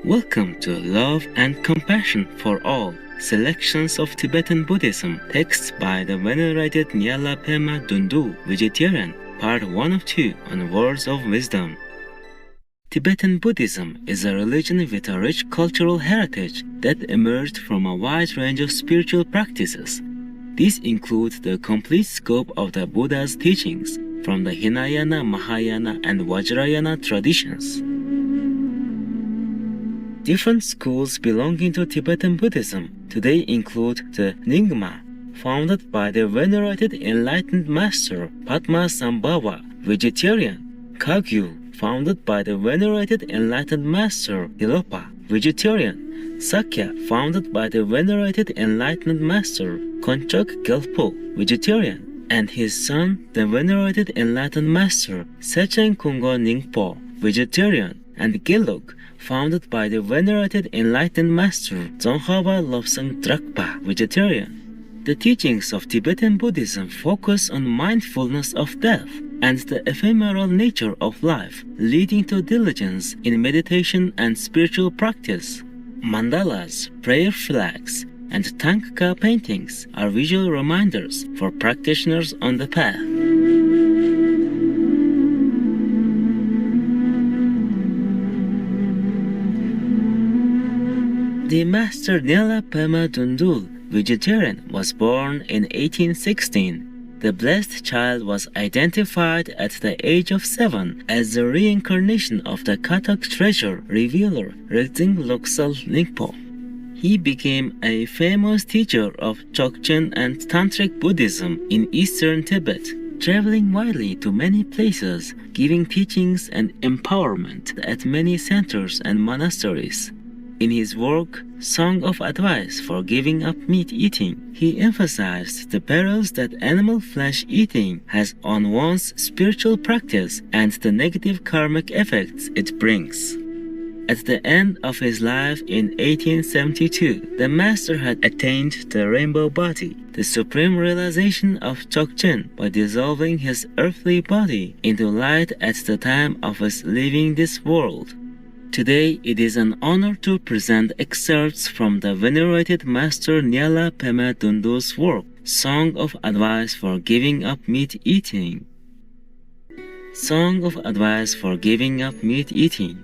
Welcome to Love and Compassion for All, selections of Tibetan Buddhism, texts by the Venerated Nyala Pema Dündul, Vegetarian, part 1 of 2 on Words of Wisdom. Tibetan Buddhism is a religion with a rich cultural heritage that emerged from a wide range of spiritual practices. These include the complete scope of the Buddha's teachings from the Hinayana, Mahayana, and Vajrayana traditions. Different schools belonging to Tibetan Buddhism today include the Nyingma, founded by the venerated enlightened master Padmasambhava, vegetarian; Kagyu, founded by the venerated enlightened master Tilopa, vegetarian; Sakya, founded by the venerated enlightened master Konchak Gelpo, vegetarian; and his son, the venerated enlightened master Sechen Kungo Ningpo, vegetarian; and Gelug, founded by the venerated enlightened master Dzongkhapa Lobsang Drakpa, vegetarian. The teachings of Tibetan Buddhism focus on mindfulness of death and the ephemeral nature of life, leading to diligence in meditation and spiritual practice. Mandalas, prayer flags, and Thangka paintings are visual reminders for practitioners on the path. The Master Nyala Pema Dündul, vegetarian, was born in 1816. The blessed child was identified at the age of 7 as the reincarnation of the Kathak treasure revealer Rildzing Loksal Ningpo. He became a famous teacher of Dzogchen and Tantric Buddhism in eastern Tibet, traveling widely to many places, giving teachings and empowerment at many centers and monasteries. In his work, Song of Advice for Giving Up Meat Eating, he emphasized the perils that animal flesh eating has on one's spiritual practice and the negative karmic effects it brings. At the end of his life in 1872, the master had attained the rainbow body, the supreme realization of Dzogchen, by dissolving his earthly body into light at the time of his leaving this world. Today, it is an honor to present excerpts from the venerated Master Nyala Pema Dündul's work, Song of Advice for Giving Up Meat Eating. Song of Advice for Giving Up Meat Eating.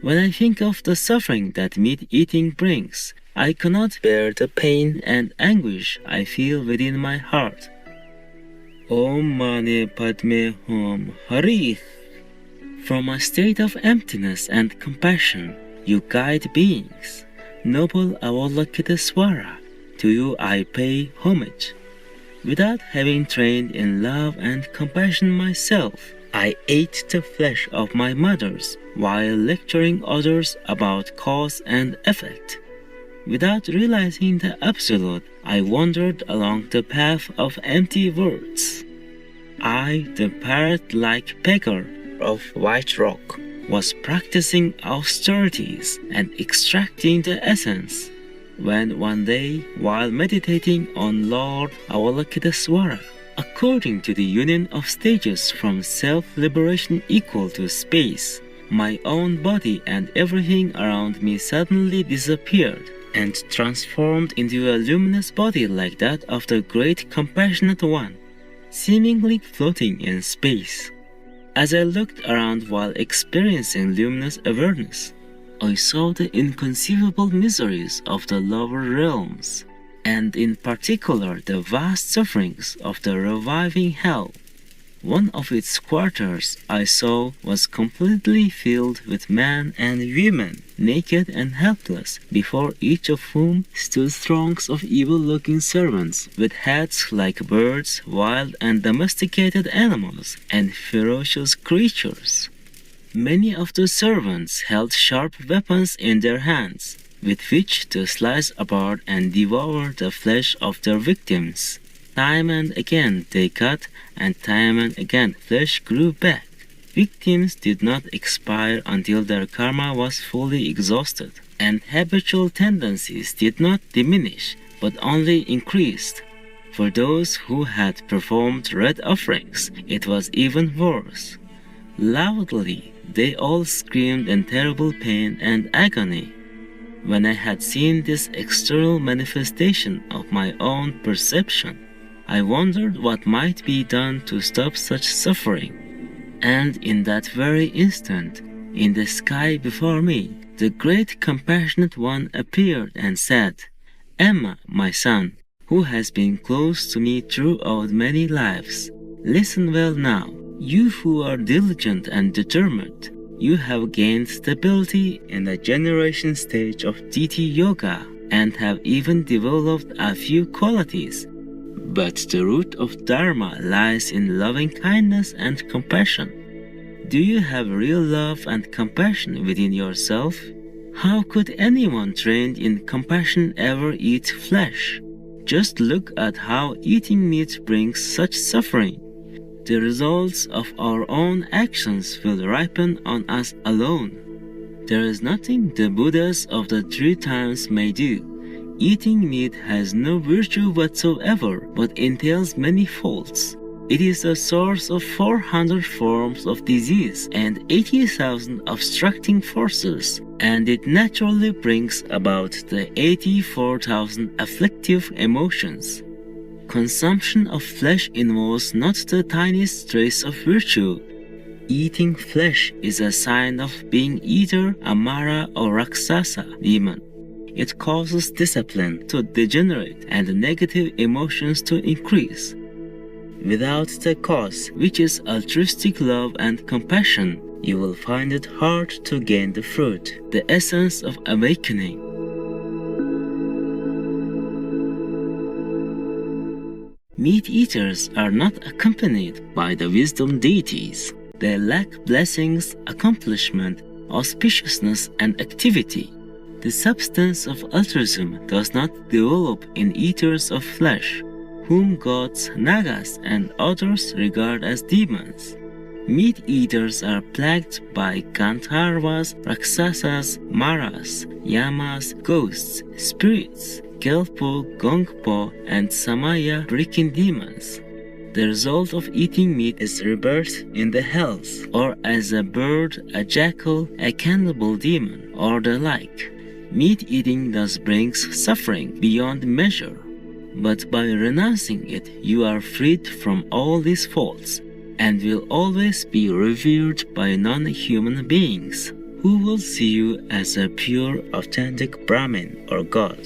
When I think of the suffering that meat eating brings, I cannot bear the pain and anguish I feel within my heart. Om Mani Padme Hum Hari. From a state of emptiness and compassion, you guide beings. Noble Avalokitesvara, to you I pay homage. Without having trained in love and compassion myself, I ate the flesh of my mothers while lecturing others about cause and effect. Without realizing the absolute, I wandered along the path of empty words. I, the parrot-like beggar of White Rock, was practicing austerities and extracting the essence, when one day, while meditating on Lord Avalokitesvara, according to the union of stages from self-liberation equal to space, my own body and everything around me suddenly disappeared and transformed into a luminous body like that of the great compassionate one, seemingly floating in space. As I looked around while experiencing luminous awareness, I saw the inconceivable miseries of the lower realms, and in particular the vast sufferings of the reviving hell. One of its quarters I saw was completely filled with men and women, naked and helpless, before each of whom stood throngs of evil-looking servants with heads like birds, wild and domesticated animals, and ferocious creatures. Many of the servants held sharp weapons in their hands, with which to slice apart and devour the flesh of their victims. Time and again they cut, and time and again flesh grew back. Victims did not expire until their karma was fully exhausted, and habitual tendencies did not diminish, but only increased. For those who had performed red offerings, it was even worse. Loudly, They all screamed in terrible pain and agony. When I had seen this external manifestation of my own perception, I wondered what might be done to stop such suffering. And in that very instant, in the sky before me, the great compassionate one appeared and said, "Emma, my son, who has been close to me throughout many lives, listen well now. You who are diligent and determined, you have gained stability in the generation stage of deity yoga and have even developed a few qualities. But the root of Dharma lies in loving kindness and compassion. Do you have real love and compassion within yourself? How could anyone trained in compassion ever eat flesh? Just look at how eating meat brings such suffering. The results of our own actions will ripen on us alone. There is nothing the Buddhas of the 3 times may do. Eating meat has no virtue whatsoever, but entails many faults. It is a source of 400 forms of disease and 80,000 obstructing forces, and it naturally brings about the 84,000 afflictive emotions. Consumption of flesh involves not the tiniest trace of virtue. Eating flesh is a sign of being either a Mara or Rakshasa demon. It causes discipline to degenerate and negative emotions to increase. Without the cause, which is altruistic love and compassion, you will find it hard to gain the fruit, the essence of awakening. Meat eaters are not accompanied by the wisdom deities. They lack blessings, accomplishment, auspiciousness, and activity. The substance of altruism does not develop in eaters of flesh, whom gods, nagas, and others regard as demons. Meat eaters are plagued by Gandharvas, Rakshasas, Maras, Yamas, ghosts, spirits, Gelpo, Gongpo, and Samaya breaking demons. The result of eating meat is rebirth in the hells, or as a bird, a jackal, a cannibal demon, or the like. Meat eating thus brings suffering beyond measure, but by renouncing it, you are freed from all these faults, and will always be revered by non-human beings, who will see you as a pure, authentic Brahmin or God.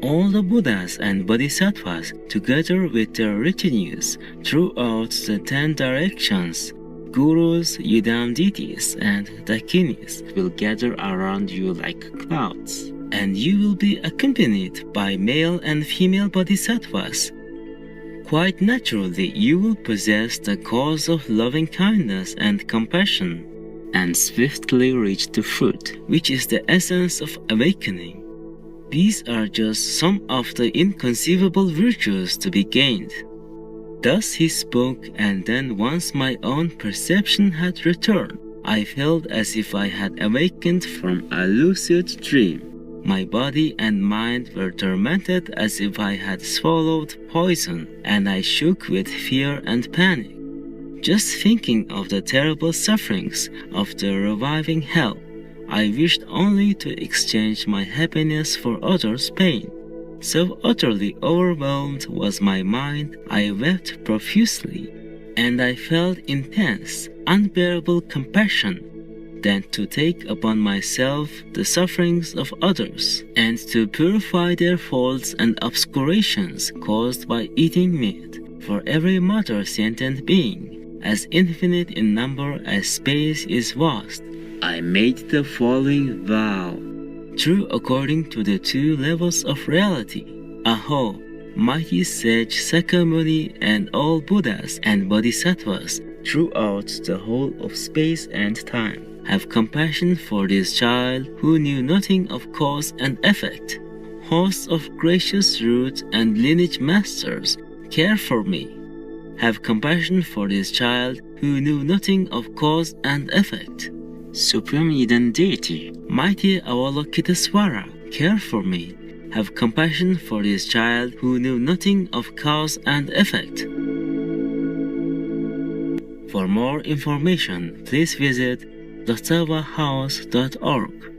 All the Buddhas and Bodhisattvas, together with their retinues throughout the 10 directions, gurus, yidam deities, and dakinis will gather around you like clouds, and you will be accompanied by male and female bodhisattvas. Quite naturally, you will possess the cause of loving kindness and compassion, and swiftly reach the fruit, which is the essence of awakening. These are just some of the inconceivable virtues to be gained. Thus he spoke, and then once my own perception had returned, I felt as if I had awakened from a lucid dream. My body and mind were tormented as if I had swallowed poison, and I shook with fear and panic. Just thinking of the terrible sufferings of the reviving hell, I wished only to exchange my happiness for others' pain. So utterly overwhelmed was my mind, I wept profusely, and I felt intense, unbearable compassion, then to take upon myself the sufferings of others, and to purify their faults and obscurations caused by eating meat, for every mother sentient being, as infinite in number as space is vast, I made the following vow. True according to the 2 levels of reality. Aho, mighty sage Sakyamuni and all Buddhas and Bodhisattvas throughout the whole of space and time, have compassion for this child who knew nothing of cause and effect. Hosts of gracious root and lineage masters, care for me. Have compassion for this child who knew nothing of cause and effect. Supreme Hidden Deity, mighty Avalokitesvara, care for me. Have compassion for this child who knew nothing of cause and effect. For more information, please visit thesawahouse.org.